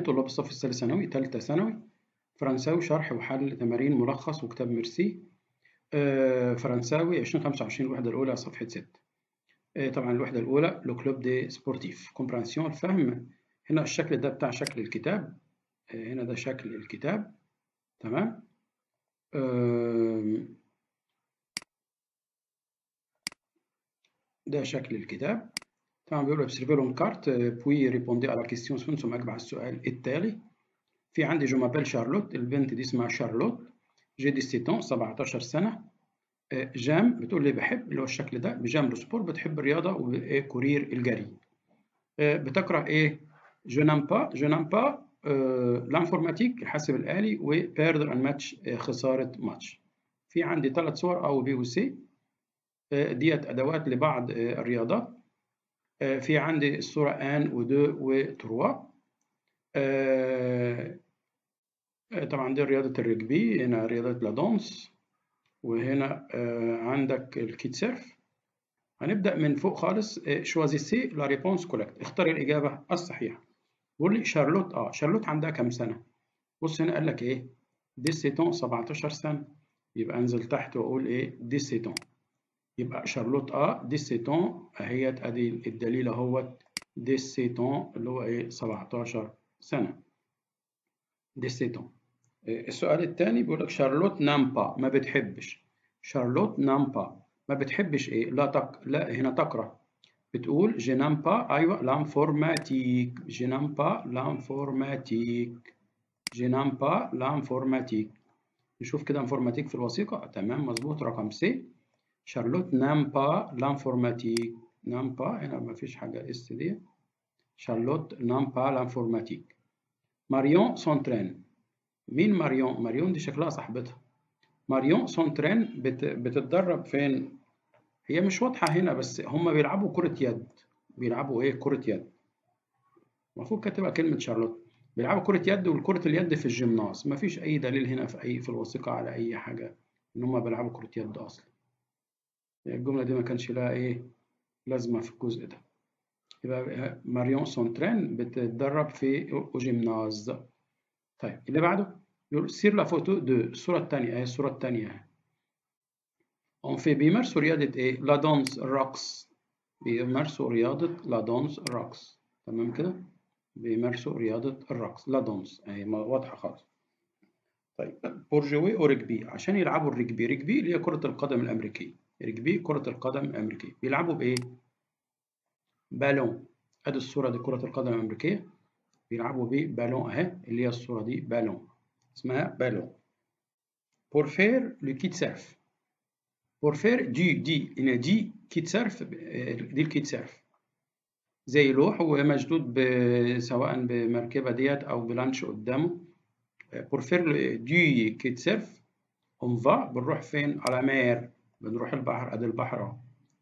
طلاب الصف الثالث ثانوي ثالثة ثانوي. فرنساوي شرح وحل تمارين ملخص وكتاب ميرسي. فرنساوي 2025 الوحدة الأولى صفحة 6. طبعا الوحدة الأولى لو كلوب دي سبورتيف كومبرانسيون الفهم. هنا الشكل ده بتاع شكل الكتاب. هنا ده شكل الكتاب. تمام. ده شكل الكتاب. طبعا بيقول observez l'encarte puis répondez à la question ثم أجب على السؤال التالي. في عندي جو مابيل شارلوت، البنت دي اسمها شارلوت. جي دي 17 سنة. جام بتقول لي بحب، اللي هو الشكل ده، بجام لو بتحب الرياضة وكورير الجري. بتكره ايه؟ جو نام با لانفورماتيك الحاسب الآلي، وبيردر ان ماتش خسارة ماتش. في عندي 3 صور A وB وC. ديت أدوات لبعض الرياضات. في عندي الصورة ان و2 و3. طبعا دي رياضة الرجبي، هنا رياضة لادونس، وهنا عندك الكيت سيرف. هنبدأ من فوق خالص. شوازيسي لا ريبونس كولكت، اختار الإجابة الصحيحة. بيقول لي شارلوت شارلوت عندها كام سنة؟ بص هنا قال لك إيه؟ دي سيتون 17 سنة، يبقى أنزل تحت وأقول إيه؟ دي سيتون. يبقى شارلوت دي سيتون أهيت، أدي الدليل أهوت، دي سيتون اللي هو إيه؟ 17 سنة. دي سيتون. السؤال الثاني بيقول لك شارلوت نامبا ما بتحبش. شارلوت نامبا ما بتحبش ايه؟ لا هنا تكره. بتقول جي نامبا، ايوه لانفورماتيك، جي نامبا لانفورماتيك، جي نامبا لانفورماتيك. نشوف كده انفورماتيك في الوثيقة. تمام مظبوط. رقم سي. شارلوت نامبا لانفورماتيك. نامبا هنا ما فيش حاجة اس دي. شارلوت نامبا لانفورماتيك. ماريون سونترين. مين ماريون؟ ماريون دي شكلها صاحبتها. ماريون سونترين بتتدرب فين؟ هي مش واضحة هنا، بس هم بيلعبوا كرة يد. بيلعبوا ايه؟ كرة يد. المفروض كاتبها كلمة شارلوت. بيلعبوا كرة يد، والكرة اليد في الجيمناز. مفيش أي دليل هنا في الوثيقة على أي حاجة إن هم بيلعبوا كرة يد أصلا. الجملة دي ما كانش لها إيه؟ لازمة في الجزء ده. يبقى ماريون سونترين بتتدرب في جيمناز. طيب اللي بعده يقول سير لا فوتو دو، الصورة الثانية اهي، الصورة الثانية اهي. بيمارسوا رياضة ايه؟ لا دانس، الرقص. بيمارسوا رياضة لا دانس، الرقص. تمام كده؟ بيمارسوا رياضة الرقص، لا دانس اهي واضحة خالص. طيب بور جوي او رجبي، عشان يلعبوا الرجبي. رجبي اللي هي كرة القدم الأمريكية. رجبي كرة القدم الأمريكية. بيلعبوا بإيه؟ بالون. ادي الصورة دي كرة القدم الأمريكية. بيلعبوا ببالون اهي، اللي هي الصورة دي بالون، اسمها بالون. بور فير لو كيت سيرف. بور فير دي هنا دي كيت سيرف، دي الكيت سيرف. زي لوح ومشدود سواء بمركبة ديت أو بلانش قدامه. بور فير دي كيت سيرف اون فا، بنروح فين؟ على مير، بنروح البحر. ادي البحر اهو.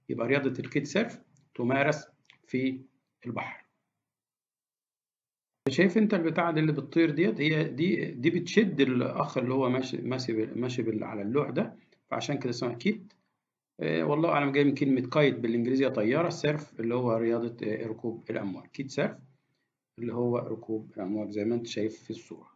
يبقى رياضة الكيت سيرف تمارس في البحر. شايف انت البتاعة دي اللي بتطير ديت؟ هي دي بتشد الاخ اللي هو ماشي على اللوح ده، فعشان كده اسمها كيت. والله اعلم جاي من كلمة كايت بالانجليزية طيارة. سيرف اللي هو رياضة ركوب الامواج. كيت سيرف اللي هو ركوب الامواج زي ما انت شايف في الصورة.